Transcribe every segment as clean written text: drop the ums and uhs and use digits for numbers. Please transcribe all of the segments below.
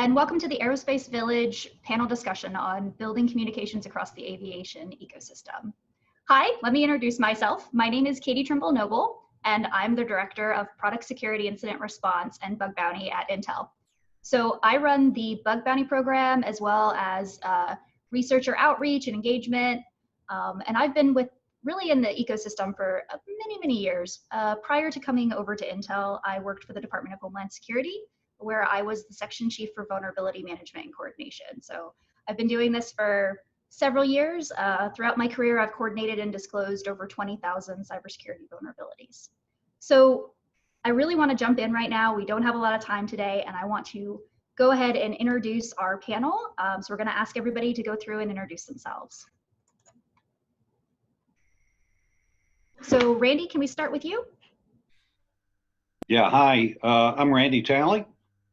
and welcome to the Aerospace Village panel discussion on building communications across the aviation ecosystem. Hi, let me introduce myself. My name is Katie Trimble-Noble, and I'm the Director of Product Security Incident Response and Bug Bounty at Intel. So I run the Bug Bounty program as well as researcher outreach and engagement, and I've been really in the ecosystem for many years. Prior to coming over to Intel, I worked for the Department of Homeland Security, where I was the section chief for vulnerability management and coordination. So I've been doing this for several years. Throughout my career, I've coordinated and disclosed over 20,000 cybersecurity vulnerabilities. So I really want to jump in right now. We don't have a lot of time today, and I want to go ahead and introduce our panel. So we're going to ask everybody to go through and introduce themselves. So Randy, can we start with you? Yeah, hi, I'm Randy Talley.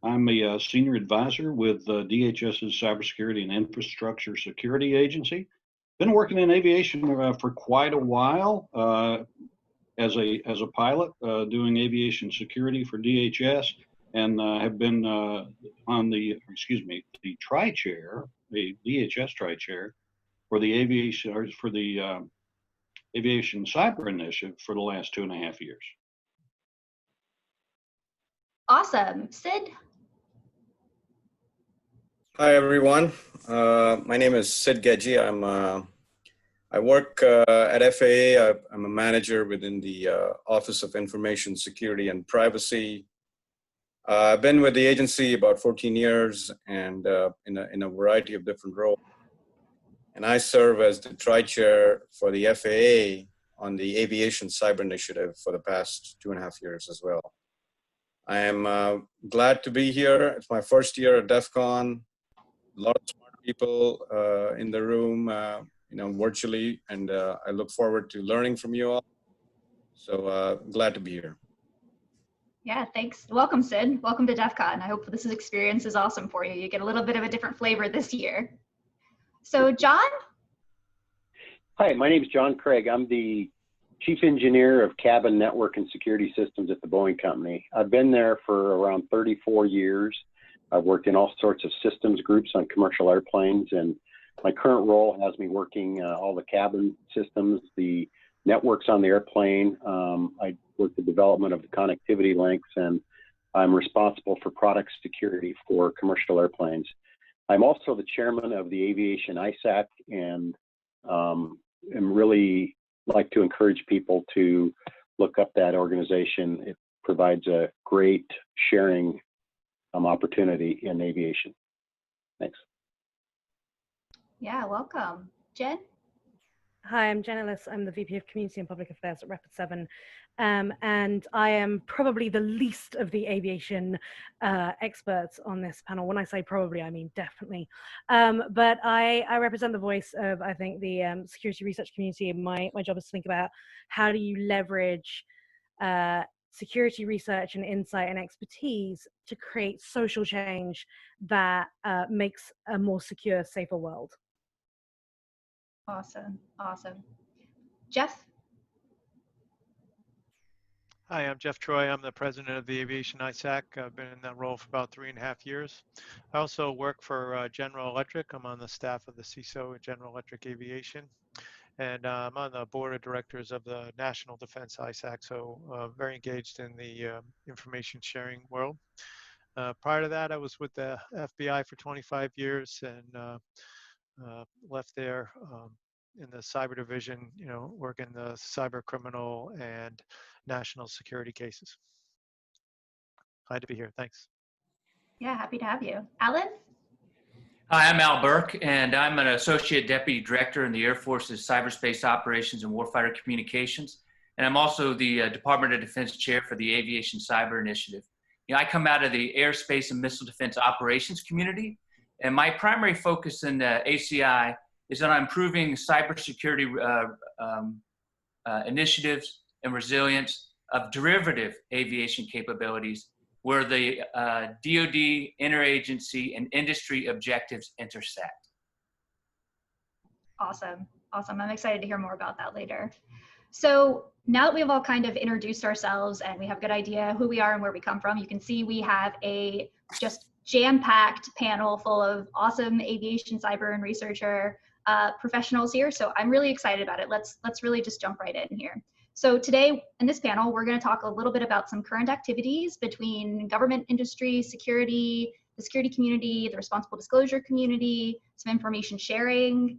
I'm a senior advisor with DHS's Cybersecurity and Infrastructure Security Agency. Been working in aviation for quite a while as a pilot, doing aviation security for DHS, and have been on the tri-chair, the DHS tri-chair for the aviation cyber initiative for the last 2.5 years. Awesome. Sid? Hi, everyone. My name is Sid Gejji. I work at FAA. I'm a manager within the Office of Information Security and Privacy. I've been with the agency about 14 years and in a variety of different roles. And I serve as the tri-chair for the FAA on the Aviation Cyber Initiative for the past 2.5 years as well. I am glad to be here. It's my first year at Defcon. A lot of smart people in the room, virtually, and I look forward to learning from you all. So glad to be here. Yeah, thanks. Welcome, Sid. Welcome to DEFCON. I hope this experience is awesome for you. You get a little bit of a different flavor this year. So John? Hi, my name is John Craig. I'm the Chief Engineer of Cabin Network and Security Systems at the Boeing Company. I've been there for around 34 years. I've worked in all sorts of systems groups on commercial airplanes, and my current role has me working all the cabin systems, the networks on the airplane. I work the development of the connectivity links, and I'm responsible for product security for commercial airplanes. I'm also the chairman of the Aviation I-SAC, and am really like to encourage people to look up that organization. It provides a great sharing opportunity in aviation. Thanks. Yeah, welcome. Jen? Hi, I'm Jen Ellis. I'm the VP of Community and Public Affairs at Rapid7. And I am probably the least of the aviation experts on this panel. When I say probably, I mean definitely. But I represent the voice of, I think, the security research community. And my job is to think about how do you leverage security research and insight and expertise to create social change that makes a more secure, safer world. Awesome, awesome. Jeff? Hi, I'm Jeff Troy. I'm the president of the Aviation I-SAC. I've been in that role for about 3.5 years. I also work for General Electric. I'm on the staff of the CISA at General Electric Aviation. And I'm on the board of directors of the National Defense I-SAC, so very engaged in the information sharing world. Prior to that, I was with the FBI for 25 years and left there in the cyber division, working the cyber criminal and national security cases. Glad to be here. Thanks. Yeah, happy to have you. Alan? Hi, I'm Al Burke, and I'm an Associate Deputy Director in the Air Force's Cyberspace Operations and Warfighter Communications. And I'm also the Department of Defense Chair for the Aviation Cyber Initiative. I come out of the Airspace and Missile Defense Operations community, and my primary focus in the ACI is on improving cybersecurity initiatives and resilience of derivative aviation capabilities where the DoD, interagency, and industry objectives intersect. Awesome, awesome. I'm excited to hear more about that later. So now that we've all kind of introduced ourselves and we have a good idea who we are and where we come from, you can see we have a just jam-packed panel full of awesome aviation, cyber, and researcher professionals here. So I'm really excited about it. Let's really just jump right in here. So today in this panel, we're going to talk a little bit about some current activities between government, industry, security, the security community, the responsible disclosure community, some information sharing,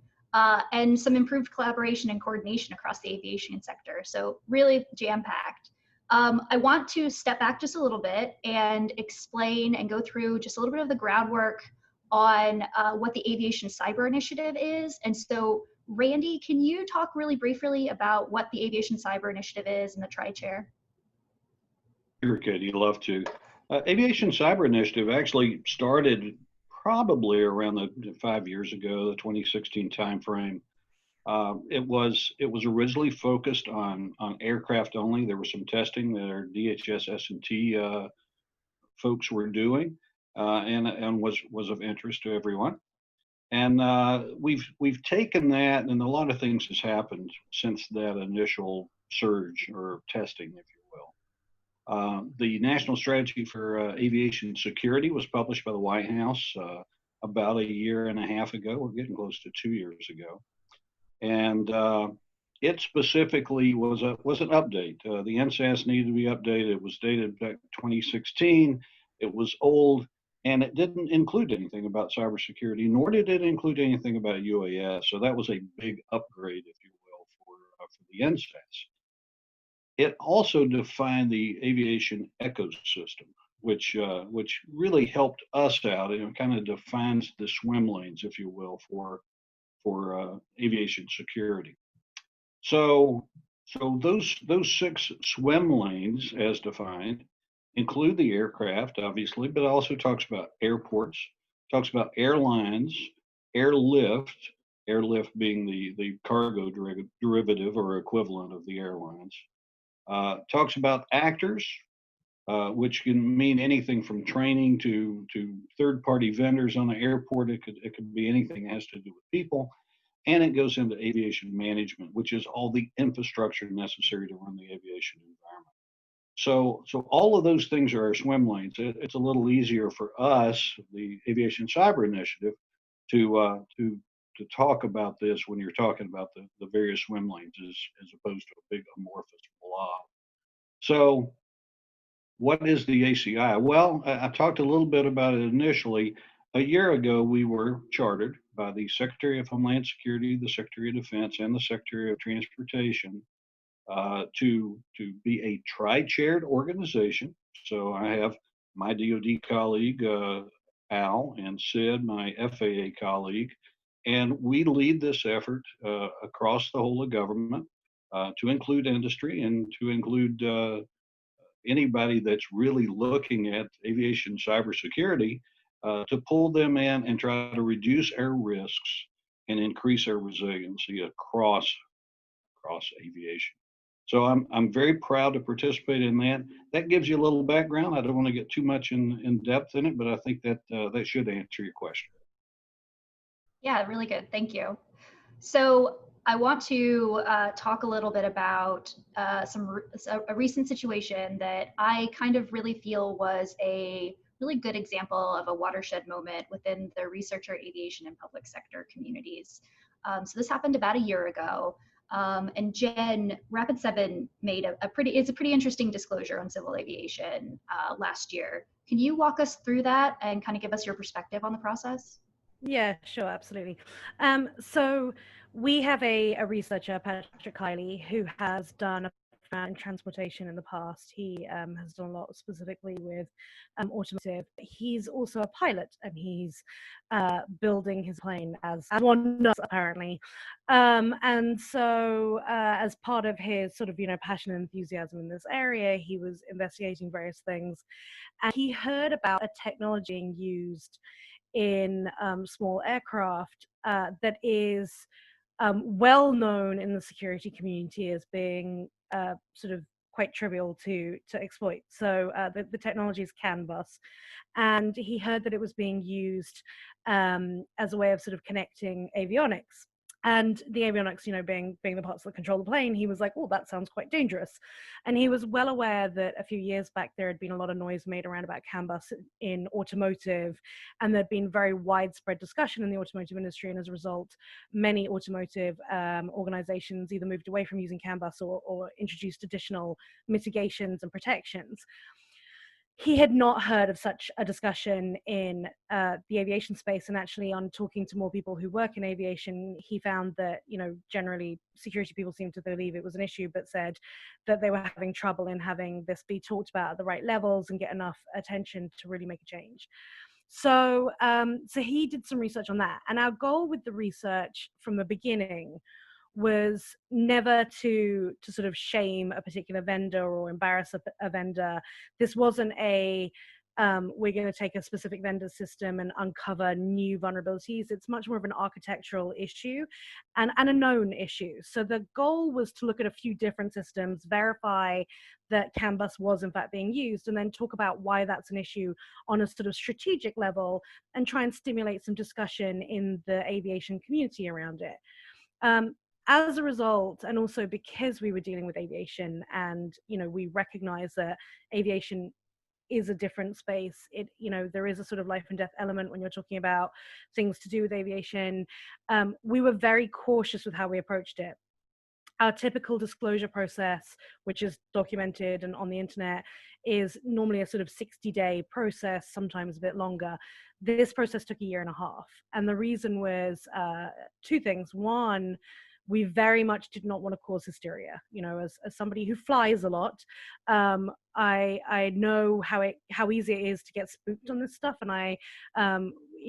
and some improved collaboration and coordination across the aviation sector. So really jam-packed. I want to step back just a little bit and explain and go through just a little bit of the groundwork on what the Aviation Cyber Initiative is. And so, Randy, can you talk really briefly about what the Aviation Cyber Initiative is and the tri-chair? Sure, Katie, love to. Aviation Cyber Initiative actually started probably around 5 years ago, the 2016 timeframe. It was originally focused on aircraft only. There was some testing that our DHS S&T folks were doing, and was of interest to everyone. And we've taken that, and a lot of things has happened since that initial surge or testing, if you will. The National Strategy for Aviation Security was published by the White House about a year and a half ago. We're getting close to 2 years ago. And it specifically was an update. The NSAS needed to be updated. It was dated back 2016. It was old, and it didn't include anything about cybersecurity, nor did it include anything about UAS. So that was a big upgrade, if you will, for the NSAS. It also defined the aviation ecosystem, which really helped us out. It kind of defines the swim lanes, if you will, for aviation security. So those 6 swim lanes, as defined, include the aircraft, obviously, but also talks about airports, talks about airlines, airlift being the cargo derivative or equivalent of the airlines. Talks about actors, which can mean anything from training to third-party vendors on the airport. It could be anything that has to do with people. And it goes into aviation management, which is all the infrastructure necessary to run the aviation environment. So all of those things are our swim lanes. It's a little easier for us, the Aviation Cyber Initiative, to talk about this when you're talking about the various swim lanes as opposed to a big amorphous blob. So what is the ACI? Well, I talked a little bit about it initially. A year ago, we were chartered by the Secretary of Homeland Security, the Secretary of Defense, and the Secretary of Transportation to be a tri-chaired organization. So I have my DoD colleague, Al, and Sid, my FAA colleague, and we lead this effort across the whole of government to include industry and to include anybody that's really looking at aviation cybersecurity, to pull them in and try to reduce our risks and increase our resiliency across aviation. So I'm very proud to participate in that. That gives you a little background. I don't want to get too much in depth in it, but I think that that should answer your question. Yeah, really good. Thank you. So I want to talk a little bit about a recent situation that I kind of really feel was a really good example of a watershed moment within the researcher, aviation, and public sector communities. So this happened about a year ago. And Jen, Rapid7 made it's a pretty interesting disclosure on civil aviation last year. Can you walk us through that and kind of give us your perspective on the process? Yeah, sure, absolutely. So we have a researcher, Patrick Kiley, who has done a in transportation in the past. He has done a lot specifically with automotive. He's also a pilot, and he's building his plane as one does, apparently. And so as part of his sort of, passion and enthusiasm in this area, he was investigating various things, and he heard about a technology being used in small aircraft that is well known in the security community as being sort of quite trivial to exploit. So the technology is CAN bus, and he heard that it was being used as a way of sort of connecting avionics. And the avionics, being the parts that control the plane, he was like, oh, that sounds quite dangerous. And he was well aware that a few years back, there had been a lot of noise made around about CAN bus in automotive, and there'd been very widespread discussion in the automotive industry. And as a result, many automotive organizations either moved away from using CAN bus or introduced additional mitigations and protections. He had not heard of such a discussion in the aviation space, and actually on talking to more people who work in aviation, he found that, generally security people seemed to believe it was an issue, but said that they were having trouble in having this be talked about at the right levels and get enough attention to really make a change. So, so he did some research on that, and our goal with the research from the beginning was never to sort of shame a particular vendor or embarrass a vendor. This wasn't a we're going to take a specific vendor system and uncover new vulnerabilities. It's much more of an architectural issue and a known issue. So the goal was to look at a few different systems, verify that CAN bus was in fact being used, and then talk about why that's an issue on a sort of strategic level and try and stimulate some discussion in the aviation community around it. As a result, and also because we were dealing with aviation, and we recognize that aviation is a different space. There is a sort of life and death element when you're talking about things to do with aviation. We were very cautious with how we approached it. Our typical disclosure process, which is documented and on the internet, is normally a sort of 60-day process, sometimes a bit longer. This process took 1.5 years. And the reason was two things. One, we very much did not want to cause hysteria. As somebody who flies a lot, I know how easy it is to get spooked on this stuff, and I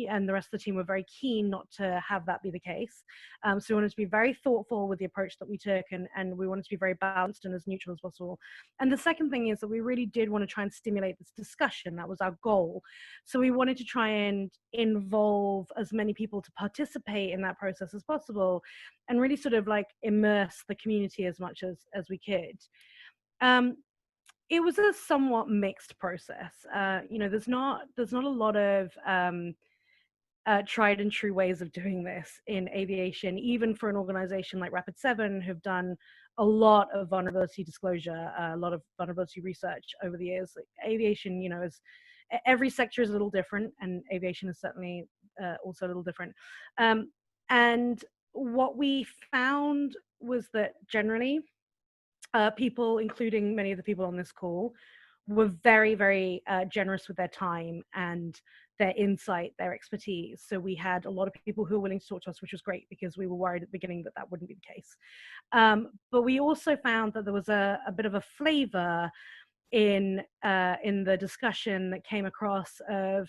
and the rest of the team were very keen not to have that be the case. So we wanted to be very thoughtful with the approach that we took, and we wanted to be very balanced and as neutral as possible. And the second thing is that we really did want to try and stimulate this discussion. That was our goal. So we wanted to try and involve as many people to participate in that process as possible, and really sort of like immerse the community as much as we could. It was a somewhat mixed process. There's not a lot of tried and true ways of doing this in aviation, even for an organization like Rapid7, who've done a lot of vulnerability disclosure, a lot of vulnerability research over the years. Like aviation, is every sector is a little different, and aviation is certainly also a little different. And what we found was that generally, people, including many of the people on this call, were very, very generous with their time and their insight, their expertise. So we had a lot of people who were willing to talk to us, which was great, because we were worried at the beginning that that wouldn't be the case. But we also found that there was a bit of a flavor in the discussion that came across of,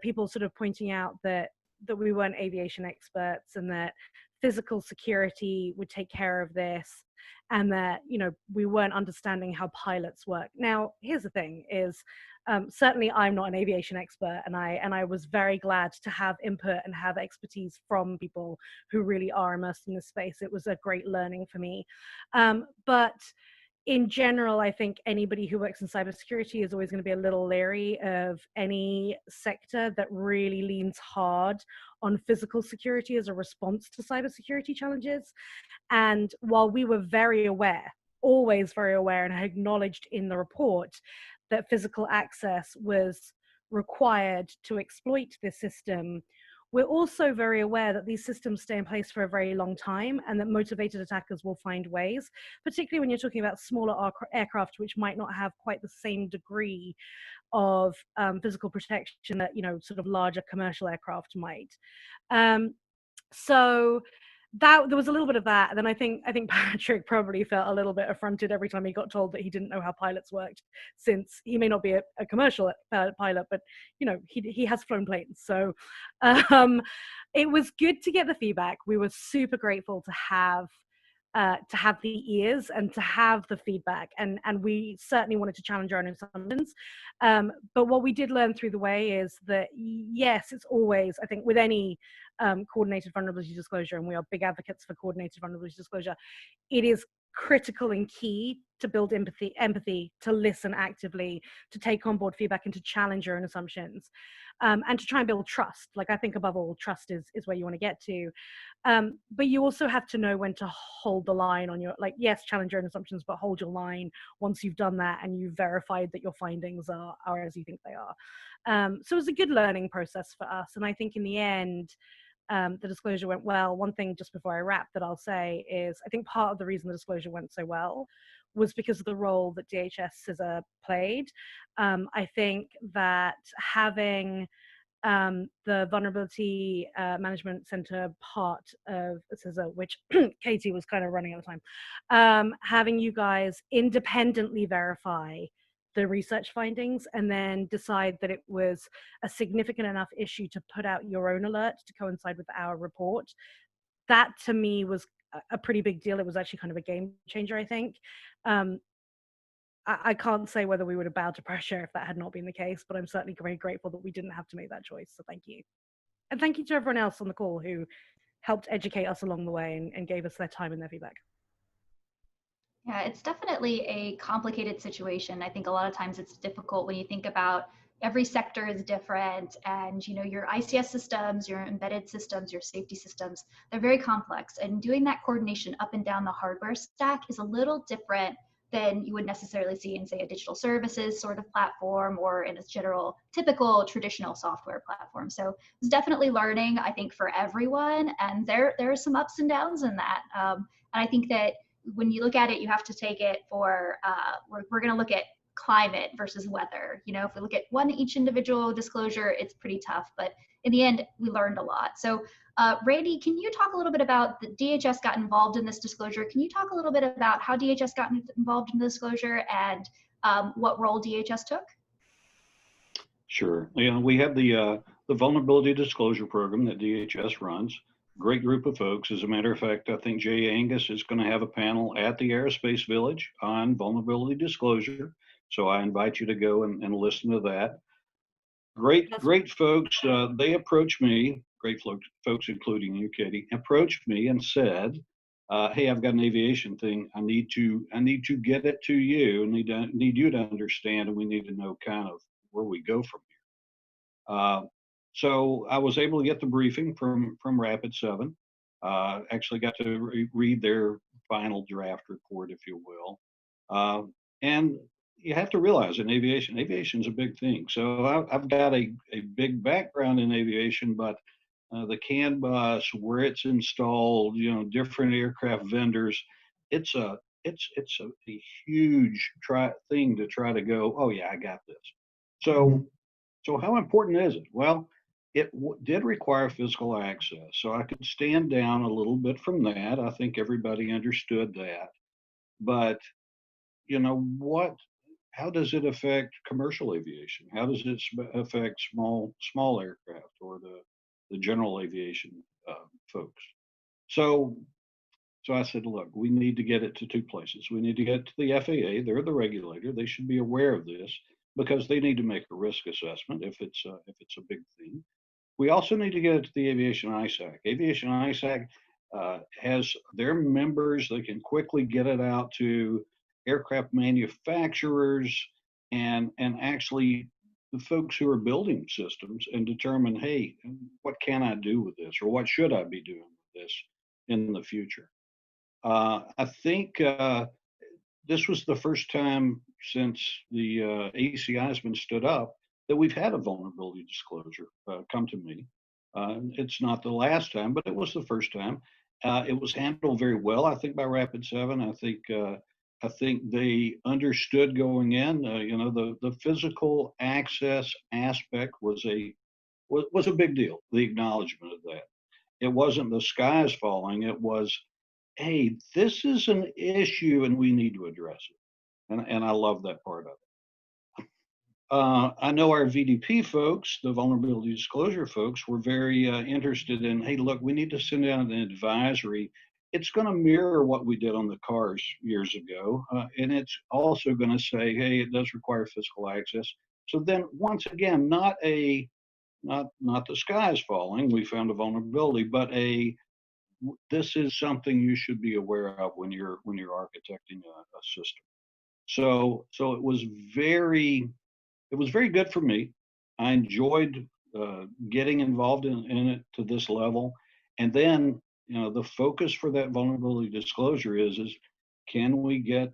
people sort of pointing out that we weren't aviation experts, and that physical security would take care of this, and that we weren't understanding how pilots work. Now, here's the thing: is certainly I'm not an aviation expert, and I was very glad to have input and have expertise from people who really are immersed in this space. It was a great learning for me, but in general, I think anybody who works in cybersecurity is always going to be a little leery of any sector that really leans hard on physical security as a response to cybersecurity challenges. And while we were very aware, always very aware, and acknowledged in the report that physical access was required to exploit this system, we're also very aware that these systems stay in place for a very long time, and that motivated attackers will find ways, particularly when you're talking about smaller aircraft, which might not have quite the same degree of physical protection that sort of larger commercial aircraft might. So that there was a little bit of that. And then I think Patrick probably felt a little bit affronted every time he got told that he didn't know how pilots worked, since he may not be a commercial pilot, but he has flown planes. So it was good to get the feedback. We were super grateful to have the ears and to have the feedback, and we certainly wanted to challenge our own assumptions. But what we did learn through the way is that, yes, it's always, I think with any coordinated vulnerability disclosure, and we are big advocates for coordinated vulnerability disclosure, it is critical and key to build empathy, to listen actively, to take on board feedback, and to challenge your own assumptions, and to try and build trust. Like, I think above all, trust is where you want to get to. But you also have to know when to hold the line on your, like, yes, challenge your own assumptions, but hold your line once you've done that and you've verified that your findings are as you think they are. So it was a good learning process for us. And I think in the end, the disclosure went well. One thing just before I wrap that I'll say is, I think part of the reason the disclosure went so well was because of the role that DHS CISA played. I think that having the Vulnerability Management Center part of CISA, which Katie was kind of running at the time, having you guys independently verify the research findings and then decide that it was a significant enough issue to put out your own alert to coincide with our report, that to me was a pretty big deal. It was actually kind of a game changer, I think. I can't say whether we would have bowed to pressure if that had not been the case, but I'm certainly very grateful that we didn't have to make that choice. So thank you. And thank you to everyone else on the call who helped educate us along the way and gave us their time and their feedback. Yeah, it's definitely a complicated situation. I think a lot of times it's difficult when you think about every sector is different, and your ICS systems, your embedded systems, your safety systems, they're very complex, and doing that coordination up and down the hardware stack is a little different than you would necessarily see in, say, a digital services sort of platform or in a general typical traditional software platform. So it's definitely learning, I think, for everyone, and there are some ups and downs in that. And I think that when you look at it, you have to take it for, we're going to look at climate versus weather. If we look at each individual disclosure, it's pretty tough, but in the end, we learned a lot. So Randy, can you talk a little bit about the DHS got involved in this disclosure? Can you talk a little bit about how DHS got involved in the disclosure and what role DHS took? Sure. We have the Vulnerability Disclosure Program that DHS runs. Great group of folks. As a matter of fact, I think Jay Angus is going to have a panel at the Aerospace Village on vulnerability disclosure. So I invite you to go and listen to that. Great folks. They approached me, great folks, including you, Katie, approached me and said, hey, I've got an aviation thing. I need to get it to you. Need you to understand, and we need to know kind of where we go from here. So I was able to get the briefing from Rapid 7. Actually got to read their final draft report, if you will. And you have to realize in aviation is a big thing. So I've got a big background in aviation, but the CAN bus, where it's installed, different aircraft vendors, it's a huge thing to try to go, oh yeah, I got this. So how important is it? Well, it did require physical access, so I could stand down a little bit from that. I think everybody understood that. But how does it affect commercial aviation? How does it affect small aircraft or the general aviation folks? So I said, look, we need to get it to two places. We need to get it to the FAA. They're the regulator. They should be aware of this because they need to make a risk assessment if it's a big thing. We also need to get it to the Aviation ISAC. Aviation ISAC has their members. They can quickly get it out to aircraft manufacturers and actually the folks who are building systems and determine, hey, what can I do with this, or what should I be doing with this in the future? I think this was the first time since the ACI has been stood up that we've had a vulnerability disclosure come to me. It's not the last time, but it was the first time. It was handled very well, I think, by Rapid 7. I think they understood going in. The physical access aspect was a big deal. The acknowledgement of that. It wasn't the sky is falling. It was, hey, this is an issue and we need to address it. And I love that part of it. I know our VDP folks, the vulnerability disclosure folks, were very interested in, hey, look, we need to send out an advisory. It's going to mirror what we did on the cars years ago. And it's also going to say, hey, it does require physical access. So then once again, not the sky is falling, we found a vulnerability, but this is something you should be aware of when you're architecting a system. So it was very good for me. I enjoyed getting involved in it to this level. And then, the focus for that vulnerability disclosure is can we get,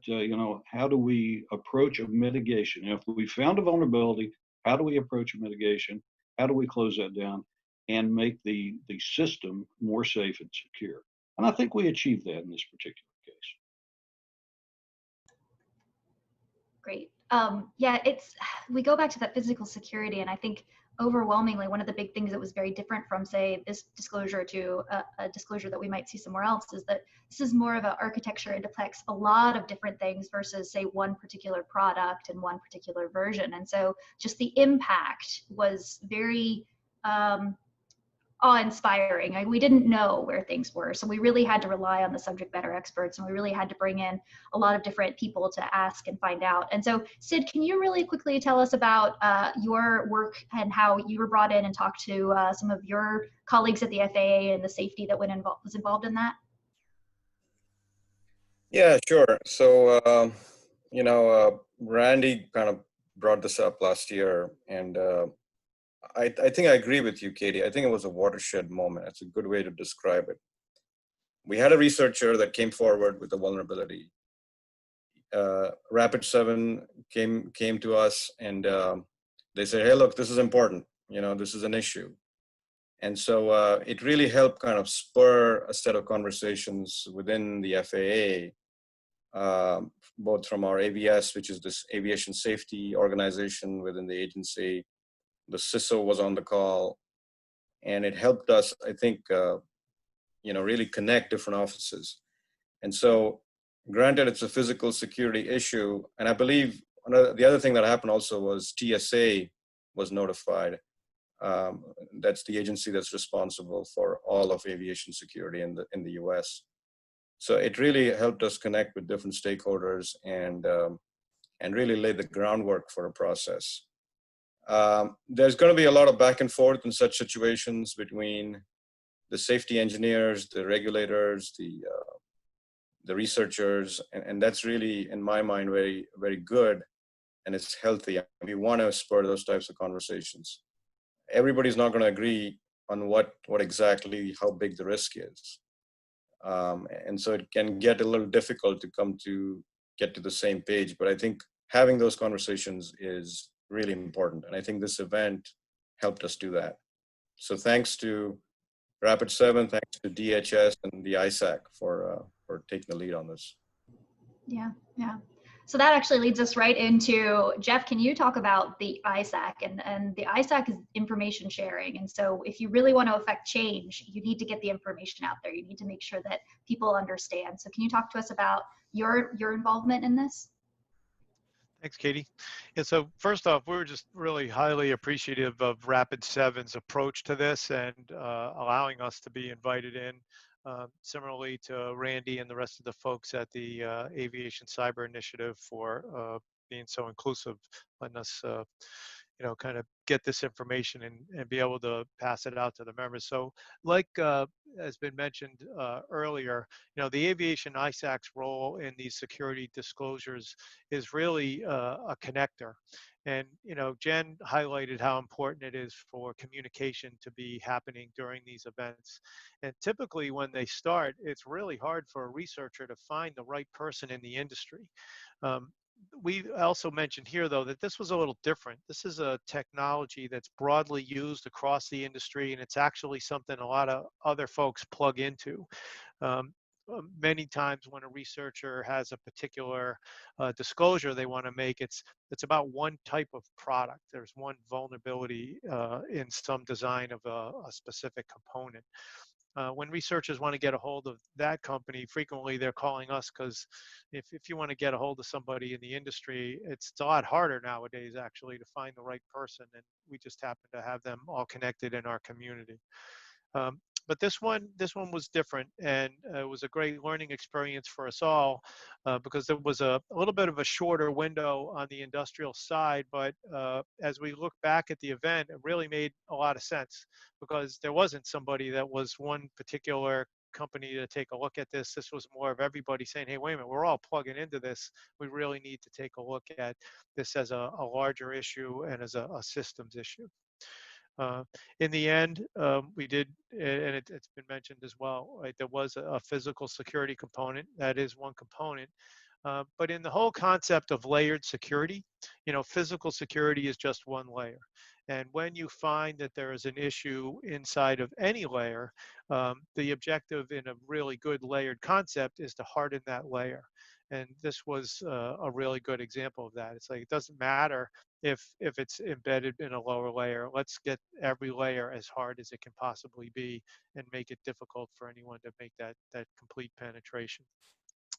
how do we approach a mitigation? If we found a vulnerability, how do we approach a mitigation? How do we close that down and make the system more safe and secure? And I think we achieved that in this particular case. Great. Yeah, we go back to that physical security, and I think overwhelmingly one of the big things that was very different from, say, this disclosure to a disclosure that we might see somewhere else is that this is more of an architecture. It depicts a lot of different things versus, say, one particular product and one particular version. And so just the impact was very awe-inspiring. We didn't know where things were, so we really had to rely on the subject matter experts, and we really had to bring in a lot of different people to ask and find out. And so, Sid, can you really quickly tell us about your work and how you were brought in and talked to some of your colleagues at the FAA and the safety that was involved in that? Yeah, sure. So, Randy kind of brought this up last year, and I think I agree with you, Katie. I think it was a watershed moment. It's a good way to describe it. We had a researcher that came forward with a vulnerability. Rapid7 came to us, and they said, "Hey, look, this is important. This is an issue." And so it really helped kind of spur a set of conversations within the FAA, both from our AVS, which is this aviation safety organization within the agency. The CISA was on the call, and it helped us, I think, really connect different offices. And so, granted, it's a physical security issue, and I believe the other thing that happened also was TSA was notified. That's the agency that's responsible for all of aviation security in the U.S. So it really helped us connect with different stakeholders and really lay the groundwork for a process. There's going to be a lot of back and forth in such situations between the safety engineers, the regulators, the researchers, and that's really, in my mind, very, very good, and it's healthy. We want to spur those types of conversations. Everybody's not going to agree on what exactly, how big the risk is. And so it can get a little difficult to get to the same page, but I think having those conversations is really important. And I think this event helped us do that. So thanks to Rapid7, thanks to DHS and the A-ISAC for taking the lead on this. Yeah. So that actually leads us right into, Jeff, can you talk about the A-ISAC? And the A-ISAC is information sharing. And so if you really want to affect change, you need to get the information out there. You need to make sure that people understand. So can you talk to us about your involvement in this? Thanks, Katie. Yeah, so first off, we were just really highly appreciative of Rapid7's approach to this and allowing us to be invited in. Similarly to Randy and the rest of the folks at the Aviation Cyber Initiative for being so inclusive, letting us kind of get this information and be able to pass it out to the members. So like has been mentioned earlier, the Aviation A-ISAC's role in these security disclosures is really a connector. And, Jen highlighted how important it is for communication to be happening during these events. And typically when they start, it's really hard for a researcher to find the right person in the industry. We also mentioned here, though, that this was a little different. This is a technology that's broadly used across the industry, and it's actually something a lot of other folks plug into. Many times when a researcher has a particular disclosure they want to make, it's about one type of product. There's one vulnerability in some design of a specific component. When researchers want to get a hold of that company, frequently they're calling us because if you want to get a hold of somebody in the industry, it's a lot harder nowadays actually to find the right person, and we just happen to have them all connected in our community. But this one was different, and it was a great learning experience for us all because there was a little bit of a shorter window on the industrial side, but as we look back at the event, it really made a lot of sense because there wasn't somebody that was one particular company to take a look at this. This was more of everybody saying, hey, wait a minute, we're all plugging into this. We really need to take a look at this as a larger issue and as a systems issue. In the end, we did, and it's been mentioned as well, right? There was a physical security component. That is one component. But in the whole concept of layered security, physical security is just one layer. And when you find that there is an issue inside of any layer, the objective in a really good layered concept is to harden that layer. And this was a really good example of that. It's like, it doesn't matter if it's embedded in a lower layer. Let's get every layer as hard as it can possibly be and make it difficult for anyone to make that complete penetration.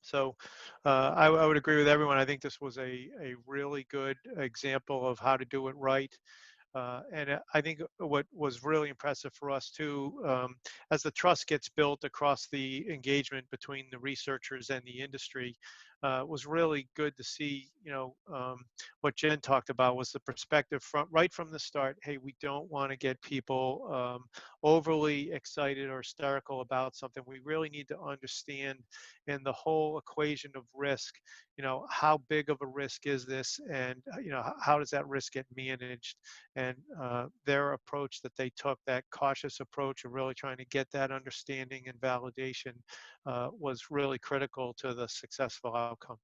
So I would agree with everyone. I think this was a really good example of how to do it right. And I think what was really impressive for us too, as the trust gets built across the engagement between the researchers and the industry, was really good to see, what Jen talked about was the perspective right from the start. Hey, we don't want to get people overly excited or hysterical about something. We really need to understand in the whole equation of risk, how big of a risk is this, and how does that risk get managed? And their approach that they took, that cautious approach of really trying to get that understanding and validation, was really critical to the successful outcome.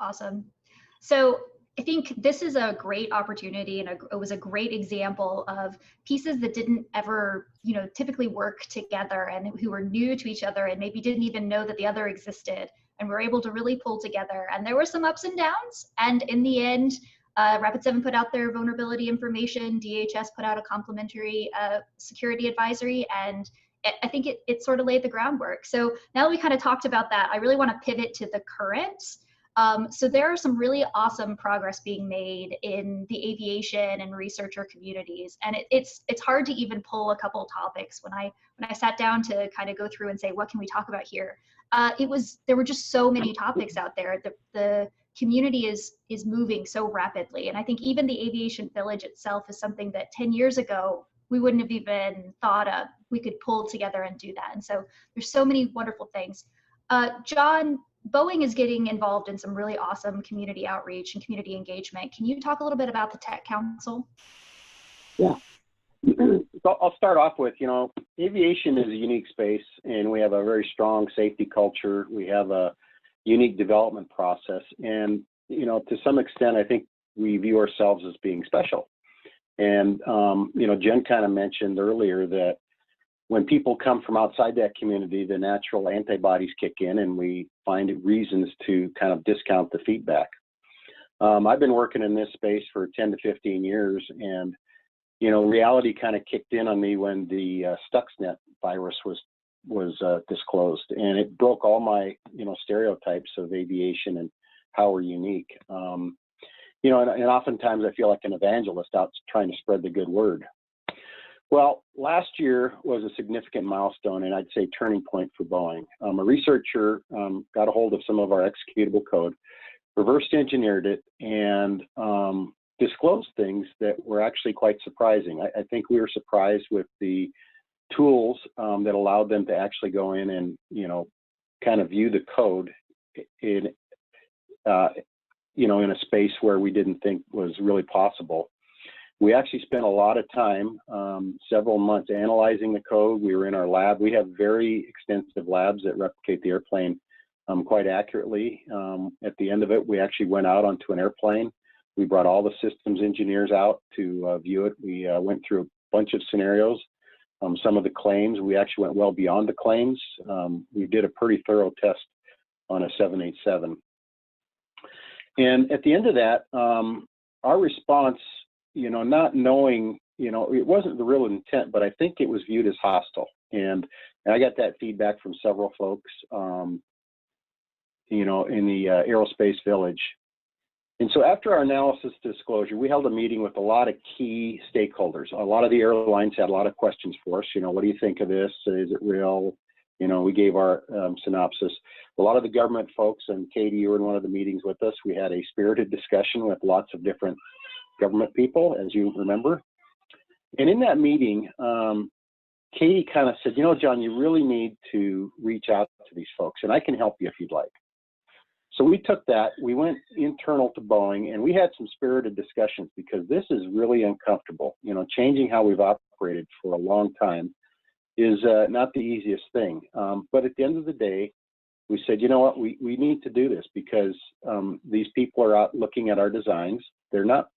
Awesome. So I think this is a great opportunity, and it was a great example of pieces that didn't ever, typically work together, and who were new to each other and maybe didn't even know that the other existed, and were able to really pull together. And there were some ups and downs, and in the end, Rapid7 put out their vulnerability information, DHS put out a complimentary security advisory, and I think it sort of laid the groundwork. So now that we kind of talked about that, I really want to pivot to the current. So there are some really awesome progress being made in the aviation and researcher communities, and it's hard to even pull a couple topics. When I sat down to kind of go through and say, what can we talk about here? There were just so many topics out there. The community is moving so rapidly, and I think even the Aviation Village itself is something that 10 years ago we wouldn't have even thought of. We could pull together and do that. And so there's so many wonderful things. John, Boeing is getting involved in some really awesome community outreach and community engagement. Can you talk a little bit about the Tech Council? Yeah. So I'll start off with, aviation is a unique space, and we have a very strong safety culture. We have a unique development process. And, to some extent, I think we view ourselves as being special. And, Jen kind of mentioned earlier that when people come from outside that community, the natural antibodies kick in, and we find reasons to kind of discount the feedback. I've been working in this space for 10 to 15 years, and reality kind of kicked in on me when the Stuxnet virus was disclosed, and it broke all my stereotypes of aviation and how we're unique. And oftentimes I feel like an evangelist out trying to spread the good word. Well, last year was a significant milestone, and I'd say turning point for Boeing. A researcher got a hold of some of our executable code, reverse engineered it, and disclosed things that were actually quite surprising. I think we were surprised with the tools that allowed them to actually go in and, kind of view the code in a space where we didn't think was really possible. We actually spent a lot of time, several months, analyzing the code. We were in our lab. We have very extensive labs that replicate the airplane quite accurately. At the end of it, we actually went out onto an airplane. We brought all the systems engineers out to view it. We went through a bunch of scenarios. Some of the claims, we actually went well beyond the claims. We did a pretty thorough test on a 787. And at the end of that, our response, not knowing, it wasn't the real intent, but I think it was viewed as hostile. And I got that feedback from several folks, in the Aerospace Village. And so after our analysis disclosure, we held a meeting with a lot of key stakeholders. A lot of the airlines had a lot of questions for us. What do you think of this? Is it real? We gave our synopsis. A lot of the government folks, and Katie, you were in one of the meetings with us. We had a spirited discussion with lots of different government people, as you remember. And in that meeting, Katie kind of said, you know, John, you really need to reach out to these folks, and I can help you if you'd like. So we took that, we went internal to Boeing, and we had some spirited discussions because this is really uncomfortable. You know, changing how we've operated for a long time is not the easiest thing. But at the end of the day, we said, you know what, we need to do this because these people are out looking at our designs. They're not,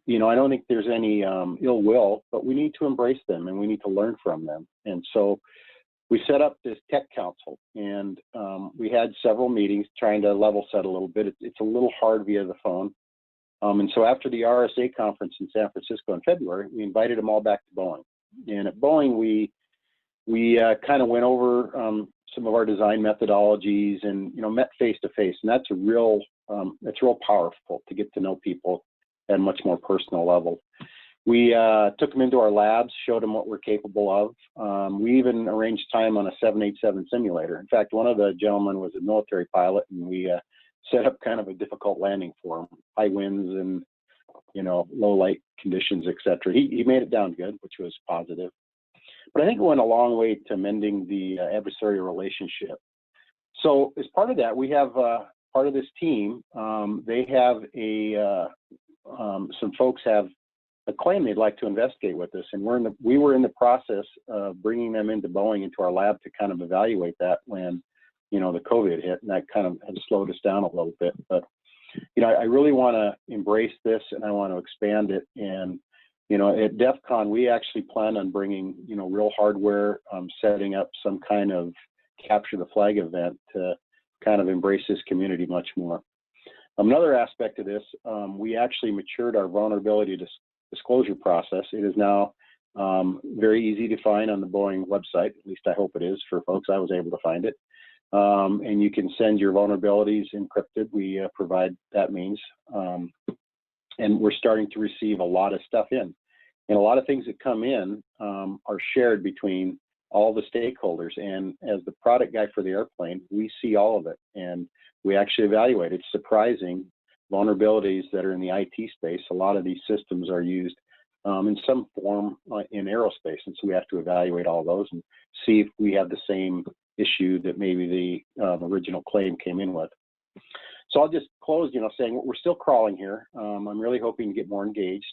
you know, I don't think there's any ill will, but we need to embrace them and we need to learn from them. And so we set up this tech council, and we had several meetings trying to level set a little bit. It's a little hard via the phone. And so after the RSA conference in San Francisco in February, we invited them all back to Boeing. And at Boeing, we kind of went over some of our design methodologies and, you know, met face to face. And that's real powerful to get to know people at a much more personal level. We took them into our labs, showed them what we're capable of. We even arranged time on a 787 simulator. In fact, one of the gentlemen was a military pilot, and we set up kind of a difficult landing for him, high winds and, you know, low light conditions, etc. He made it down good, which was positive. But I think it went a long way to mending the adversarial relationship. So as part of that, we have part of this team. They have some folks have a claim they'd like to investigate with us, and we were in the process of bringing them into Boeing, into our lab, to kind of evaluate that when, you know, the COVID hit, and that kind of had slowed us down a little bit. But, you know, I really want to embrace this, and I want to expand it. And, you know, at Defcon, we actually plan on bringing, you know, real hardware, setting up some kind of capture the flag event to kind of embrace this community much more. Another aspect of this, we actually matured our vulnerability disclosure process. It is now very easy to find on the Boeing website. At least I hope it is for folks. I was able to find it. And you can send your vulnerabilities encrypted. We provide that means. And we're starting to receive a lot of stuff in. And a lot of things that come in are shared between all the stakeholders. And as the product guy for the airplane, we see all of it. And we actually evaluate. It's surprising vulnerabilities that are in the IT space. A lot of these systems are used in some form in aerospace, and so we have to evaluate all those and see if we have the same issue that maybe the original claim came in with. So I'll just close, you know, saying we're still crawling here. I'm really hoping to get more engaged.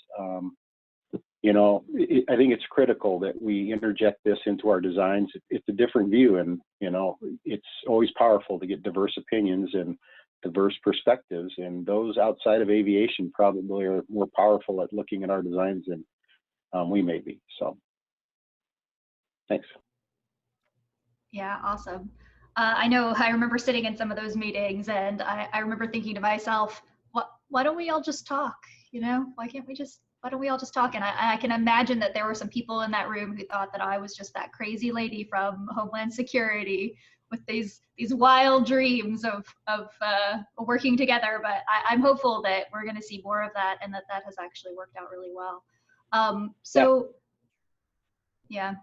You know, I think it's critical that we interject this into our designs. It's a different view, and, you know, it's always powerful to get diverse opinions and diverse perspectives, and those outside of aviation probably are more powerful at looking at our designs than we may be. So thanks. Yeah, awesome. I know I remember sitting in some of those meetings, and I remember thinking to myself, why don't we all just talk? You know, why don't we all just talk? And I can imagine that there were some people in that room who thought that I was just that crazy lady from Homeland Security with these wild dreams of working together. But I'm hopeful that we're going to see more of that, and that has actually worked out really well. Yeah.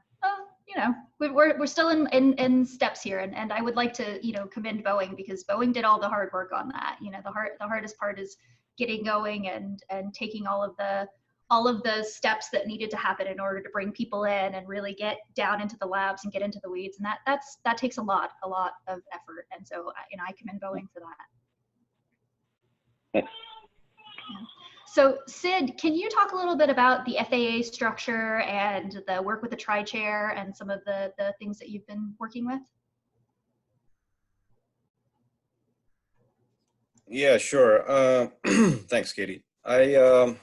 You know, we're still in steps here, and I would like to, you know, commend Boeing, because Boeing did all the hard work on that. You know, the hardest part is getting going and taking all of the steps that needed to happen in order to bring people in and really get down into the labs and get into the weeds, and that takes a lot of effort. And so, you know, I commend Boeing for that. Thanks. Yeah. So Sid, can you talk a little bit about the FAA structure and the work with the tri-chair and some of the things that you've been working with? Yeah, sure. Thanks, Katie. I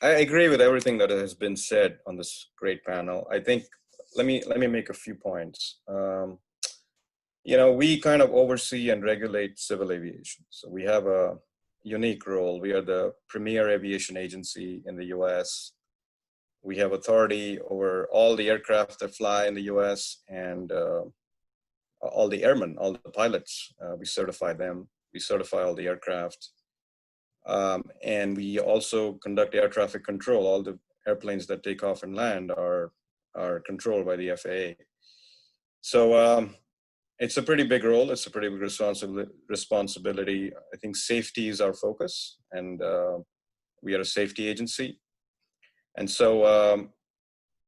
agree with everything that has been said on this great panel. I think let me make a few points. You know, we kind of oversee and regulate civil aviation. So we have a unique role. We are the premier aviation agency in the US. We have authority over all the aircraft that fly in the US and all the airmen, all the pilots. We certify them. We certify all the aircraft. And we also conduct air traffic control. All the airplanes that take off and land are controlled by the FAA. So it's a pretty big role. It's a pretty big responsibility. I think safety is our focus, and we are a safety agency. And so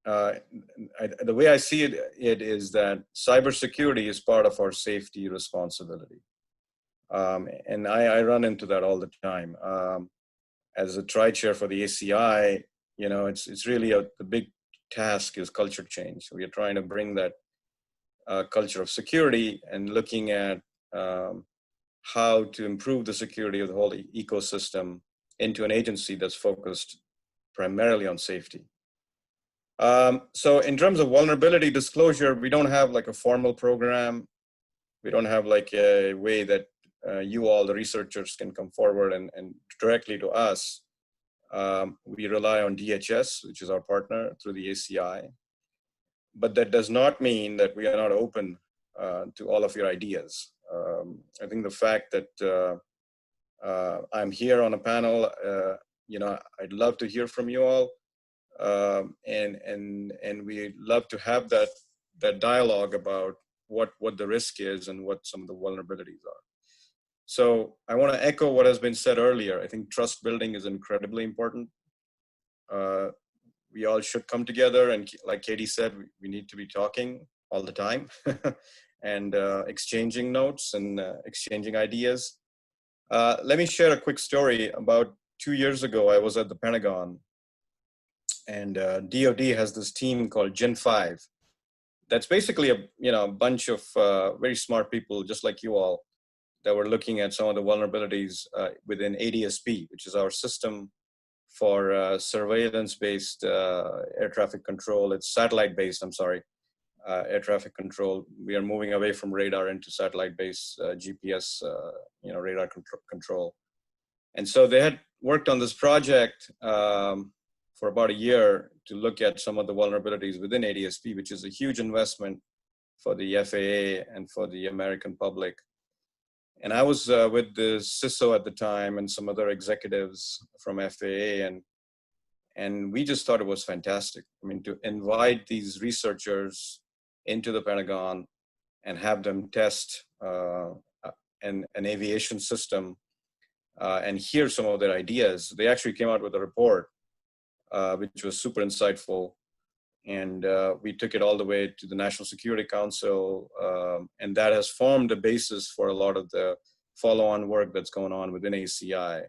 the way I see it is that cybersecurity is part of our safety responsibility. And I run into that all the time. As a tri-chair for the ACI, it's really the big task is culture change. We are trying to bring that culture of security and looking at how to improve the security of the whole ecosystem into an agency that's focused primarily on safety. So in terms of vulnerability disclosure, we don't have like a formal program. We don't have like a way that you all, the researchers, can come forward and directly to us. We rely on DHS, which is our partner through the ACI. But that does not mean that we are not open to all of your ideas. I think the fact that I'm here on a panel, I'd love to hear from you all. And we love to have that dialogue about what the risk is and what some of the vulnerabilities are. So I want to echo what has been said earlier. I think trust building is incredibly important. We all should come together, and like Katie said, we need to be talking all the time and exchanging notes and exchanging ideas. Let me share a quick story. About 2 years ago, I was at the Pentagon, and DoD has this team called Gen 5. That's basically a bunch of very smart people, just like you all, that were looking at some of the vulnerabilities within ADSP, which is our system for surveillance-based air traffic control. It's satellite-based, air traffic control. We are moving away from radar into satellite-based GPS, radar control. And so they had worked on this project for about a year to look at some of the vulnerabilities within ADSP, which is a huge investment for the FAA and for the American public. And I was with the CISA at the time and some other executives from FAA, and we just thought it was fantastic. I mean, to invite these researchers into the Pentagon and have them test an aviation system and hear some of their ideas. They actually came out with a report, which was super insightful. And we took it all the way to the National Security Council, and that has formed the basis for a lot of the follow-on work that's going on within ACI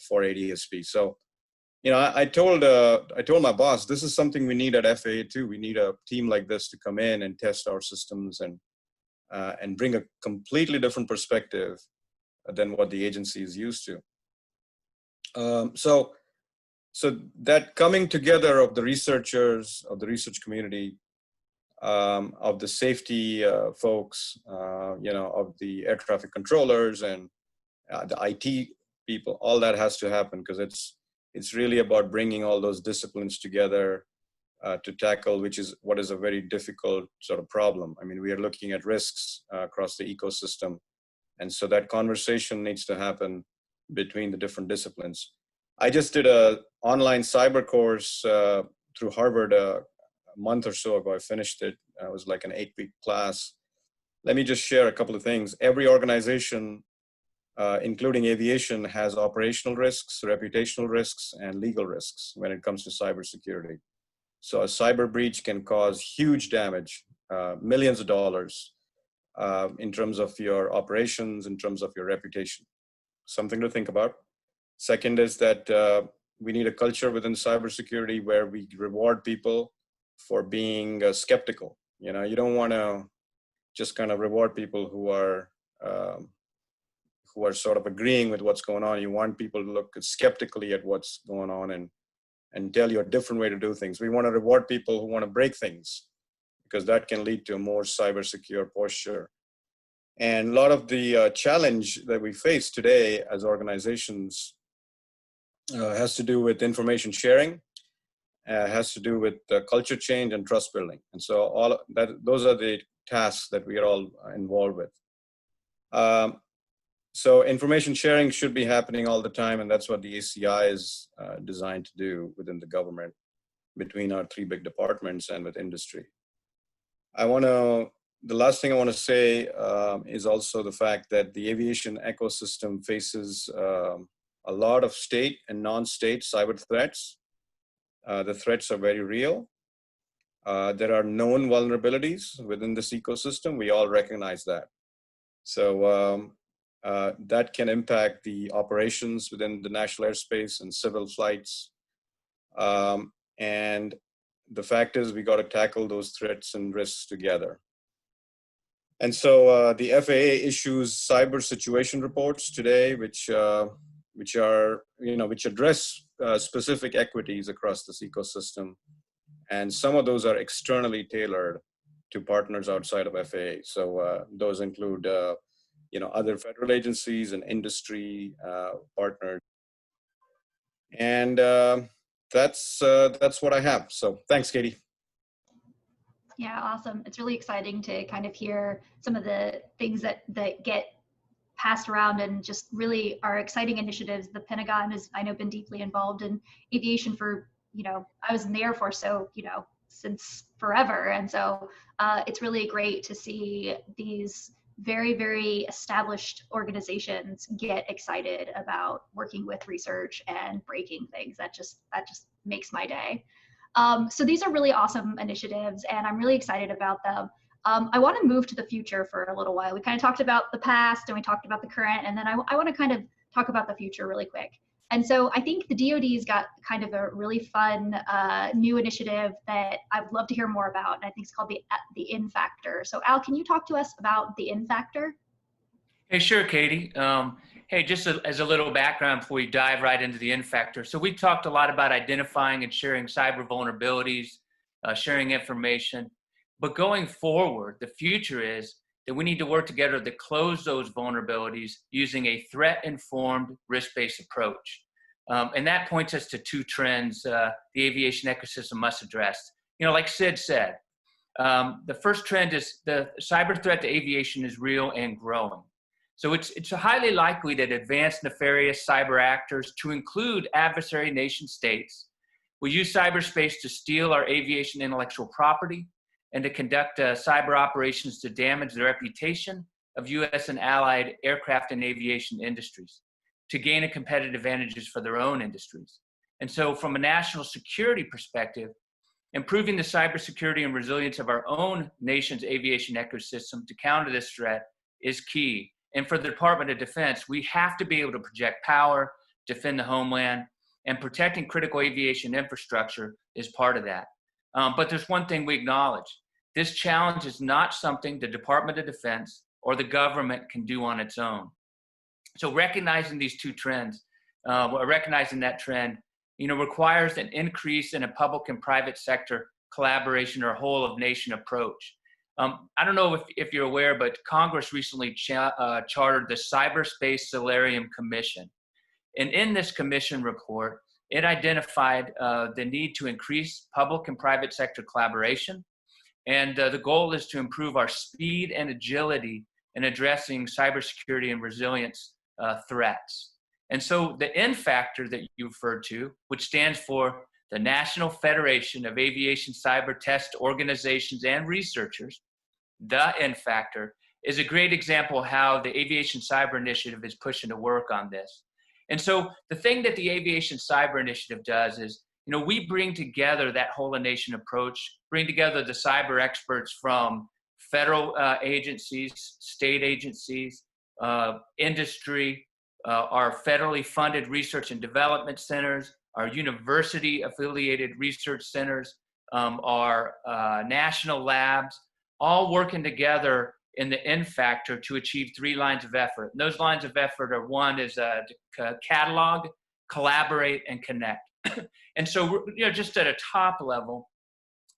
for ADSP. So, I told my boss, this is something we need at FAA too. We need a team like this to come in and test our systems and bring a completely different perspective than what the agency is used to. So that coming together of the researchers, of the research community, of the safety folks, of the air traffic controllers and the IT people, all that has to happen because it's really about bringing all those disciplines together to tackle, what is a very difficult sort of problem. I mean, we are looking at risks across the ecosystem. And so that conversation needs to happen between the different disciplines. I just did an online cyber course through Harvard a month or so ago. I finished it. It was like an 8-week class. Let me just share a couple of things. Every organization, including aviation, has operational risks, reputational risks, and legal risks when it comes to cybersecurity. So a cyber breach can cause huge damage, millions of dollars in terms of your operations, in terms of your reputation. Something to think about. Second is that we need a culture within cybersecurity where we reward people for being skeptical. You don't want to just kind of reward people who are sort of agreeing with what's going on. You want people to look skeptically at what's going on and tell you a different way to do things. We want to reward people who want to break things because that can lead to a more cyber secure posture. And a lot of the challenge that we face today as organizations has to do with information sharing, has to do with culture change and trust building. And so those are the tasks that we are all involved with. So information sharing should be happening all the time, and that's what the ACI is designed to do within the government between our 3 big departments and with industry. The last thing I want to say is also the fact that the aviation ecosystem faces a lot of state and non-state cyber threats. The threats are very real. There are known vulnerabilities within this ecosystem. We all recognize that. So that can impact the operations within the national airspace and civil flights. And the fact is, we got to tackle those threats and risks together. And so the FAA issues cyber situation reports today, which address specific equities across this ecosystem. And some of those are externally tailored to partners outside of FAA. So those include, other federal agencies and industry partners. And that's what I have. So thanks, Katie. Yeah, awesome. It's really exciting to kind of hear some of the things that get passed around and just really are exciting initiatives. The Pentagon has, I know, been deeply involved in aviation for, I was in the Air Force, so, since forever. And so it's really great to see these very, very established organizations get excited about working with research and breaking things. That just makes my day. So these are really awesome initiatives, and I'm really excited about them. I want to move to the future for a little while. We kind of talked about the past and we talked about the current, and then I want to kind of talk about the future really quick. And so I think the DoD's got kind of a really fun new initiative that I would love to hear more about, and I think it's called the In Factor. So Al, can you talk to us about the In Factor? Hey, sure, Katie. Hey, just as a little background before we dive right into the In Factor. So we talked a lot about identifying and sharing cyber vulnerabilities, sharing information. But going forward, the future is that we need to work together to close those vulnerabilities using a threat-informed, risk-based approach. And that points us to two trends the aviation ecosystem must address. Like Sid said, the first trend is the cyber threat to aviation is real and growing. So it's highly likely that advanced nefarious cyber actors, to include adversary nation states, will use cyberspace to steal our aviation intellectual property and to conduct cyber operations to damage the reputation of U.S. and allied aircraft and aviation industries to gain a competitive advantages for their own industries. And so from a national security perspective, improving the cybersecurity and resilience of our own nation's aviation ecosystem to counter this threat is key. And for the Department of Defense, we have to be able to project power, defend the homeland, and protecting critical aviation infrastructure is part of that. But there's one thing we acknowledge. This challenge is not something the Department of Defense or the government can do on its own. So recognizing these two trends, recognizing that trend, requires an increase in a public and private sector collaboration or whole of nation approach. I don't know if you're aware, but Congress recently chartered the Cyberspace Solarium Commission. And in this commission report, it identified the need to increase public and private sector collaboration. And the goal is to improve our speed and agility in addressing cybersecurity and resilience threats. And so the N factor that you referred to, which stands for the National Federation of Aviation Cyber Test Organizations and Researchers, the N factor, is a great example of how the Aviation Cyber Initiative is pushing to work on this. And so the thing that the Aviation Cyber Initiative does is, we bring together that whole of nation approach, bring together the cyber experts from federal agencies, state agencies, industry, our federally funded research and development centers, our university affiliated research centers, our national labs, all working together in the N factor to achieve 3 lines of effort. And those lines of effort are, one is to catalog, collaborate, and connect. And so, just at a top level,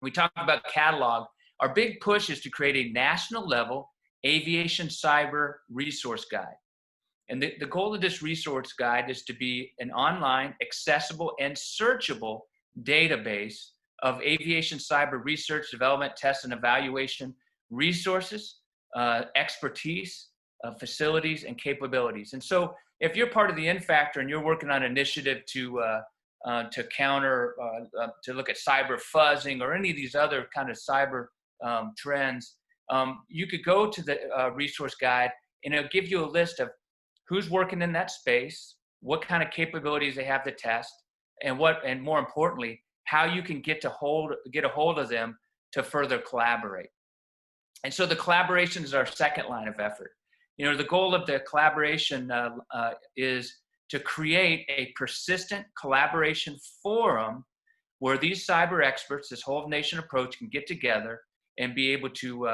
we talk about catalog. Our big push is to create a national level aviation cyber resource guide. And the goal of this resource guide is to be an online, accessible, and searchable database of aviation cyber research, development, test, and evaluation resources, expertise, facilities, and capabilities. And so if you're part of the N factor and you're working on an initiative to counter, to look at cyber fuzzing or any of these other kind of cyber trends, you could go to the resource guide and it'll give you a list of who's working in that space, what kind of capabilities they have to test, and more importantly, how you can get a hold of them to further collaborate. And so the collaboration is our second line of effort. You know, the goal of the collaboration is to create a persistent collaboration forum where these cyber experts, this whole nation approach, can get together and be able to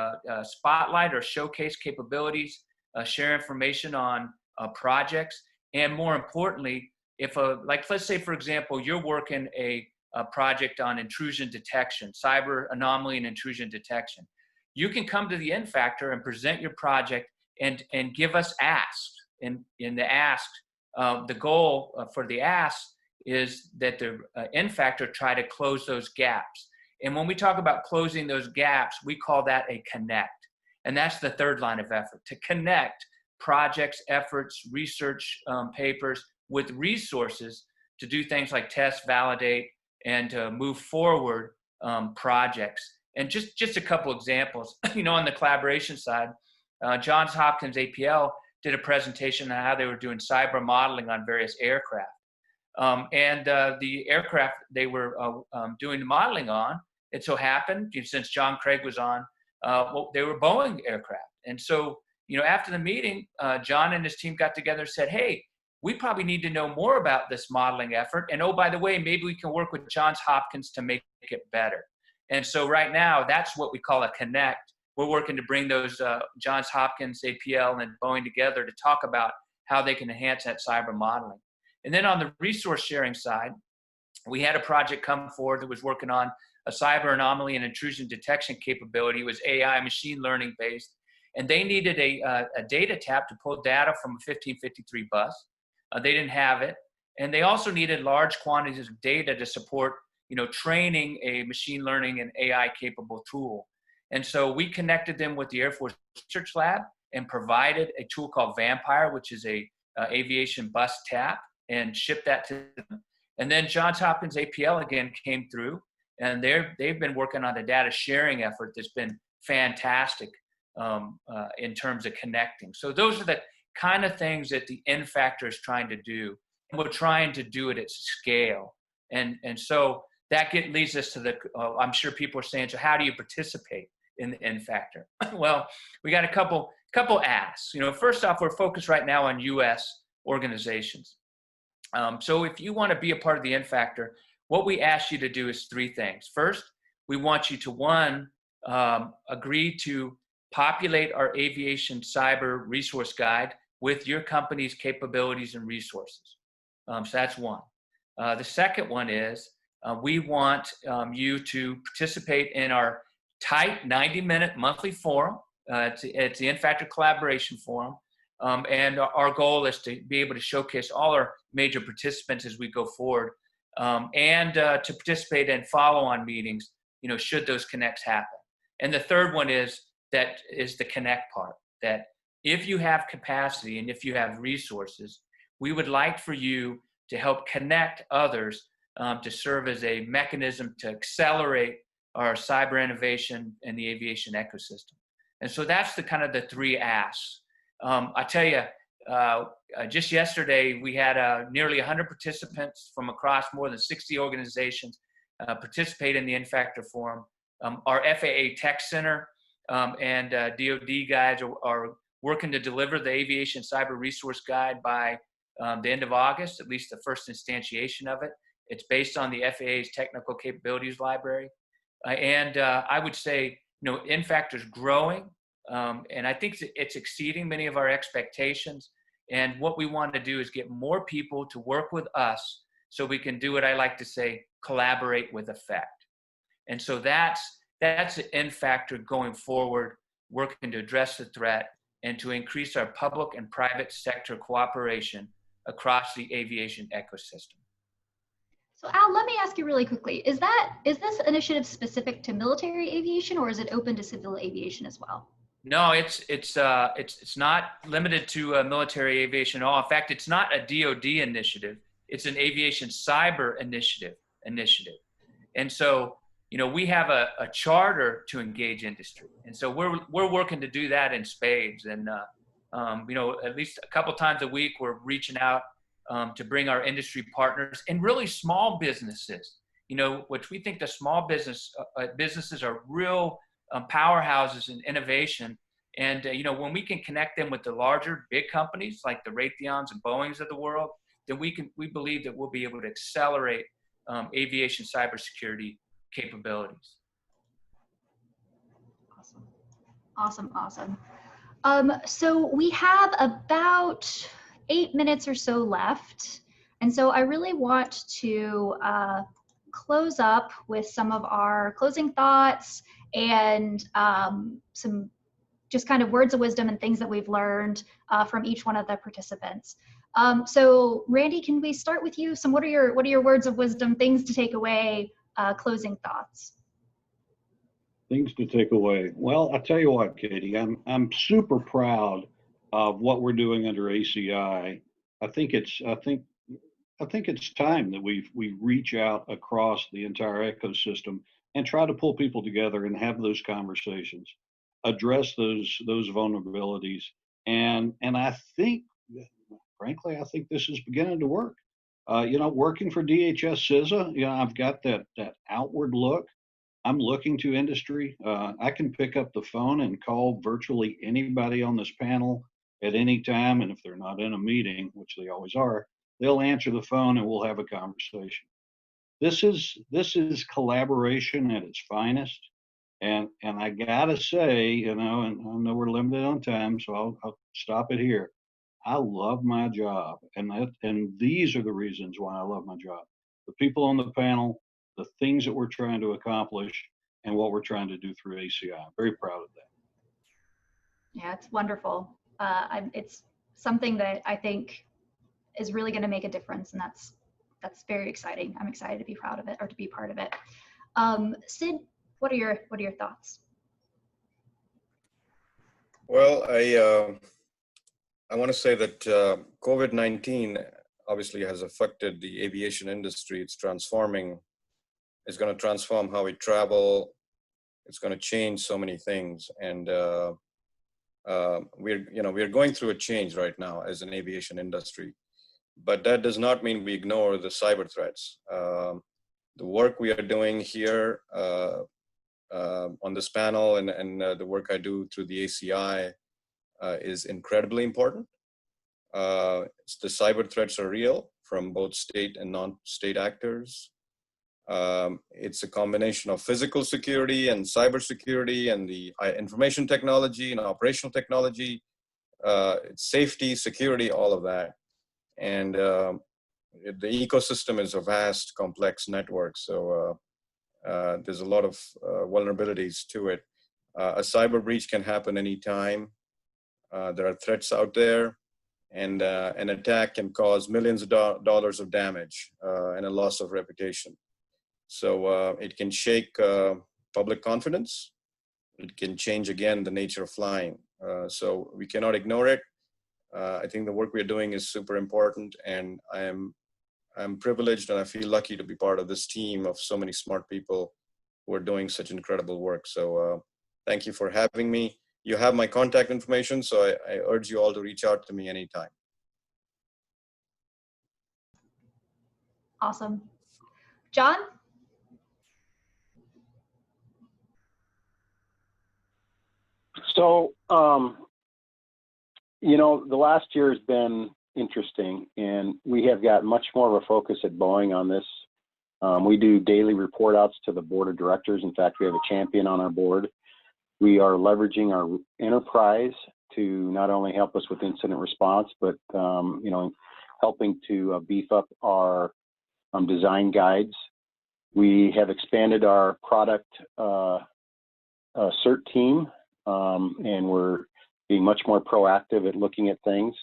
spotlight or showcase capabilities, share information on projects, and more importantly, if like let's say for example, you're working a project on intrusion detection, cyber anomaly and intrusion detection. You can come to the N-Factor and present your project and give us asks. In the ask, the goal for the ask is that the N-Factor try to close those gaps. And when we talk about closing those gaps, we call that a connect. And that's the third line of effort, to connect projects, efforts, research papers with resources to do things like test, validate, and to move forward projects. And just a couple examples, you know, on the collaboration side, Johns Hopkins APL did a presentation on how they were doing cyber modeling on various aircraft. The aircraft they were doing the modeling on, it so happened, since John Craig was on, well, they were Boeing aircraft. And so, you know, after the meeting, John and his team got together and said, hey, we probably need to know more about this modeling effort. And oh, by the way, maybe we can work with Johns Hopkins to make it better. And so right now, that's what we call a connect. We're working to bring those Johns Hopkins, APL, and Boeing together to talk about how they can enhance that cyber modeling. And then on the resource sharing side, we had a project come forward that was working on a cyber anomaly and intrusion detection capability. It was AI, machine learning based. And they needed a data tap to pull data from a 1553 bus. They didn't have it. And they also needed large quantities of data to support, you know, training a machine learning and AI capable tool. And so we connected them with the Air Force Research Lab and provided a tool called Vampire, which is a aviation bus tap, and shipped that to them. And then Johns Hopkins APL again came through, and they've been working on a data sharing effort that's been fantastic in terms of connecting. So those are the kind of things that the N-Factor is trying to do. And we're trying to do it at scale. And so that leads us to the, I'm sure people are saying, so how do you participate in the N-Factor? Well, we got a couple asks. You know, first off, we're focused right now on U.S. organizations. So if you want to be a part of the N-Factor, what we ask you to do is three things. First, we want you to, one, agree to populate our aviation cyber resource guide with your company's capabilities and resources. So that's one. The second one is we want you to participate in our tight 90-minute monthly forum. It's the N-Factor Collaboration Forum. And our goal is to be able to showcase all our major participants as we go forward, and to participate in follow-on meetings, you know, should those connects happen. And the third one is the connect part, that if you have capacity and if you have resources, we would like for you to help connect others to serve as a mechanism to accelerate our cyber innovation and the aviation ecosystem. And so that's the kind of the three asks. I tell you, just yesterday, we had nearly 100 participants from across more than 60 organizations participate in the N-Factor Forum. Our FAA Tech Center and DoD guys are working to deliver the Aviation Cyber Resource Guide by the end of August, at least the first instantiation of it. It's based on the FAA's Technical Capabilities Library. I would say, you know, N-Factor is growing. And I think it's exceeding many of our expectations. And what we want to do is get more people to work with us so we can do what I like to say, collaborate with effect. And so that's the N-Factor going forward, working to address the threat and to increase our public and private sector cooperation across the aviation ecosystem. So Al, let me ask you really quickly, is this initiative specific to military aviation, or is it open to civil aviation as well? No, it's not limited to military aviation at all. In fact, it's not a DoD initiative. It's an aviation cyber initiative. And so, you know, we have a charter to engage industry, and so we're working to do that in spades. And you know, at least a couple times a week, we're reaching out to bring our industry partners and really small businesses which we think the small businesses are real powerhouses in innovation. And, when we can connect them with the larger, big companies like the Raytheons and Boeings of the world, then we believe that we'll be able to accelerate aviation cybersecurity capabilities. Awesome. So we have about 8 minutes or so left. And so I really want to close up with some of our closing thoughts and some just kind of words of wisdom and things that we've learned from each one of the participants. So Randy, can we start with you? What are your words of wisdom, things to take away, closing thoughts? Things to take away. Well, I tell you what, Katie, I'm super proud of what we're doing under ACI. I think it's time that we reach out across the entire ecosystem and try to pull people together and have those conversations, address those vulnerabilities, and I think, frankly, I think this is beginning to work. Working for DHS CISA, I've got that outward look. I'm looking to industry. I can pick up the phone and call virtually anybody on this panel at any time, and if they're not in a meeting, which they always are, they'll answer the phone and we'll have a conversation. This is collaboration at its finest, and I gotta say, and I know we're limited on time, so I'll stop it here. I love my job, and these are the reasons why I love my job. The people on the panel, the things that we're trying to accomplish, and what we're trying to do through ACI. I'm very proud of that. Yeah, it's wonderful. It's something that I think is really going to make a difference, and that's very exciting. I'm excited to be proud of it, or to be part of it. Sid, what are your thoughts? Well, I want to say that COVID-19 obviously has affected the aviation industry. It's transforming. It's going to transform how we travel. It's going to change so many things, and we're going through a change right now as an aviation industry. But that does not mean we ignore the cyber threats. The work we are doing here on this panel and the work I do through the ACI is incredibly important. The cyber threats are real from both state and non-state actors. It's a combination of physical security and cyber security and the information technology and operational technology, safety, security, all of that. And the ecosystem is a vast, complex network. So there's a lot of vulnerabilities to it. A cyber breach can happen anytime. There are threats out there, and an attack can cause millions of dollars of damage and a loss of reputation. So it can shake public confidence. It can change, again, the nature of flying. So we cannot ignore it. I think the work we're doing is super important, and I'm privileged and I feel lucky to be part of this team of so many smart people who are doing such incredible work. So thank you for having me. You have my contact information, so I urge you all to reach out to me anytime. Awesome. John? So, the last year has been interesting, and we have got much more of a focus at Boeing on this. We do daily report outs to the board of directors. In fact, we have a champion on our board. We are leveraging our enterprise to not only help us with incident response, but helping to beef up our design guides. We have expanded our product CERT team, and we're being much more proactive at looking at things.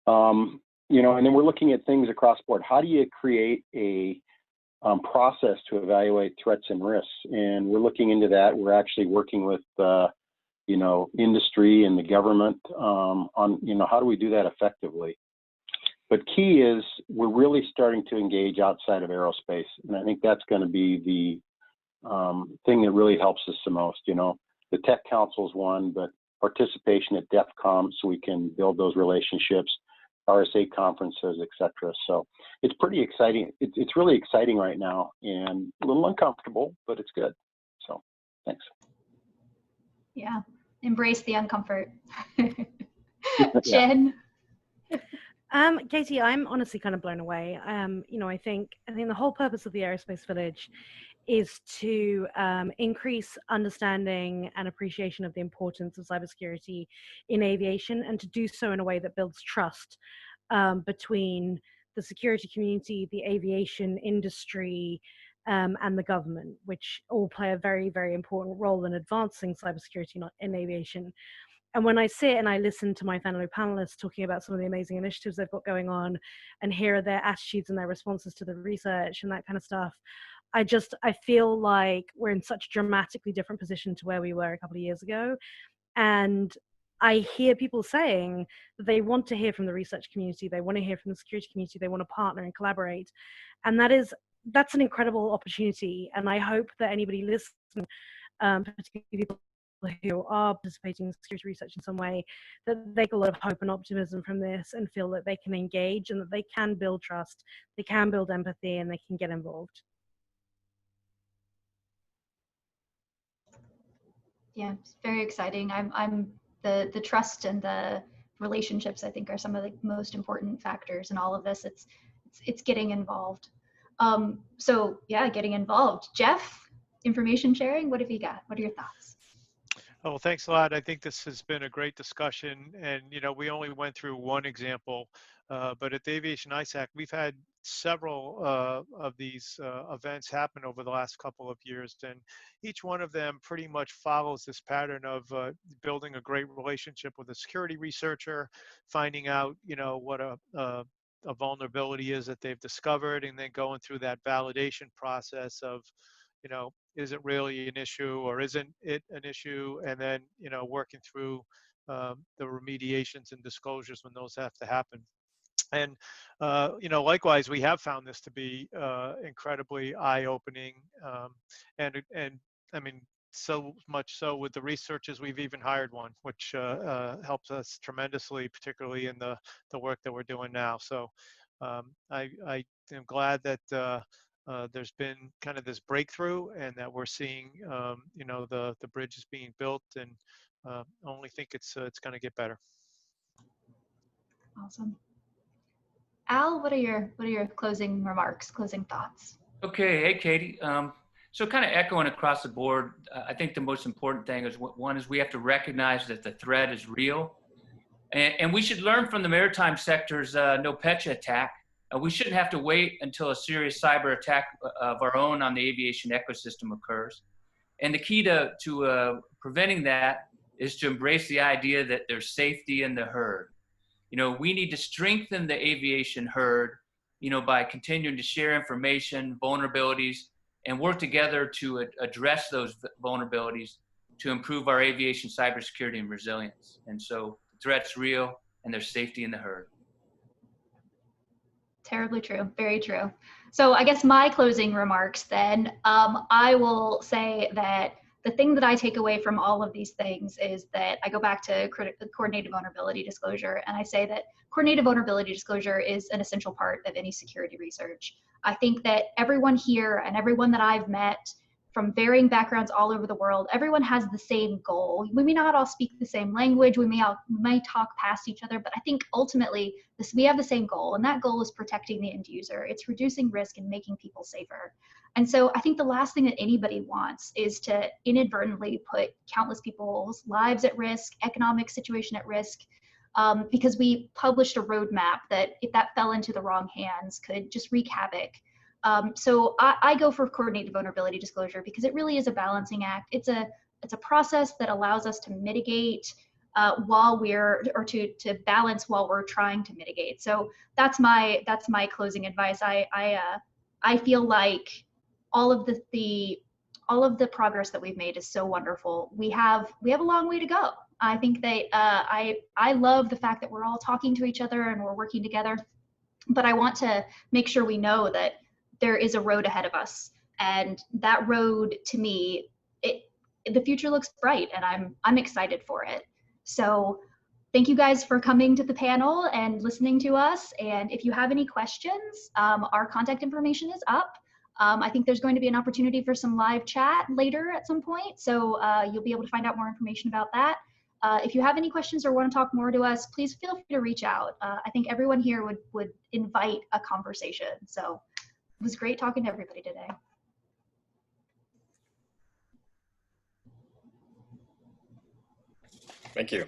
And then we're looking at things across the board. How do you create a process to evaluate threats and risks? And we're looking into that. We're actually working with, industry and the government on, how do we do that effectively? But key is we're really starting to engage outside of aerospace. And I think that's going to be the thing that really helps us the most. The Tech Council is one, but participation at Defcon so we can build those relationships. RSA conferences, etc. So it's pretty exciting. It's really exciting right now, and a little uncomfortable, but it's good. So thanks. Yeah, embrace the uncomfort. Jen? Katie, I'm honestly kind of blown away. You know, I think the whole purpose of the Aerospace Village is to increase understanding and appreciation of the importance of cybersecurity in aviation, and to do so in a way that builds trust between the security community, the aviation industry, and the government, which all play a very, very important role in advancing cybersecurity in aviation. And when I sit and I listen to my fellow panelists talking about some of the amazing initiatives they've got going on, and hear their attitudes and their responses to the research and that kind of stuff, I feel like we're in such a dramatically different position to where we were a couple of years ago. And I hear people saying that they want to hear from the research community, they want to hear from the security community, they want to partner and collaborate. And that's an incredible opportunity. And I hope that anybody listening, particularly people who are participating in security research in some way, that they get a lot of hope and optimism from this, and feel that they can engage, and that they can build trust, they can build empathy, and they can get involved. Yeah, it's very exciting. I'm the trust and the relationships, I think, are some of the most important factors in all of this. It's getting involved. So yeah, getting involved. Jeff, information sharing, what have you got? What are your thoughts? Oh, well, thanks a lot. I think this has been a great discussion, and we only went through one example, but at the Aviation ISAC, we've had several of these events happen over the last couple of years, and each one of them pretty much follows this pattern of building a great relationship with a security researcher, finding out what a vulnerability is that they've discovered, and then going through that validation process of is it really an issue or isn't it an issue? And then, working through the remediations and disclosures when those have to happen. And, likewise, we have found this to be incredibly eye-opening. And I mean, so much so with the researchers, we've even hired one, which helps us tremendously, particularly in the work that we're doing now. So I am glad that there's been kind of this breakthrough, and that we're seeing, the bridge is being built, and only think it's going to get better. Awesome. Al, what are your closing remarks, closing thoughts? Okay, hey Katie. So kind of echoing across the board, I think the most important thing is one is we have to recognize that the threat is real, and we should learn from the maritime sector's NotPetya attack. We shouldn't have to wait until a serious cyber attack of our own on the aviation ecosystem occurs. And the key to preventing that is to embrace the idea that there's safety in the herd. We need to strengthen the aviation herd, by continuing to share information, vulnerabilities, and work together to address those vulnerabilities to improve our aviation cybersecurity and resilience. And so the threat's real, and there's safety in the herd. Terribly true, very true. So I guess my closing remarks then, I will say that the thing that I take away from all of these things is that I go back to coordinated vulnerability disclosure, and I say that coordinated vulnerability disclosure is an essential part of any security research. I think that everyone here and everyone that I've met from varying backgrounds all over the world, everyone has the same goal. We may not all speak the same language, we may talk past each other, but I think ultimately we have the same goal, and that goal is protecting the end user. It's reducing risk and making people safer. And so I think the last thing that anybody wants is to inadvertently put countless people's lives at risk, economic situation at risk, because we published a roadmap that, if that fell into the wrong hands, could just wreak havoc. So I go for coordinated vulnerability disclosure because it really is a balancing act. It's a process that allows us to mitigate to balance while we're trying to mitigate. So that's my closing advice. I feel like all of the progress that we've made is so wonderful. We have a long way to go. I think that I love the fact that we're all talking to each other and we're working together, but I want to make sure we know that there is a road ahead of us, and that road, to me, the future looks bright, and I'm excited for it. So Thank you guys for coming to the panel and listening to us. And if you have any questions, our contact information is up. I think there's going to be an opportunity for some live chat later at some point, so you'll be able to find out more information about that. If you have any questions or want to talk more to us, please feel free to reach out. I think everyone here would invite a conversation. So it was great talking to everybody today. Thank you.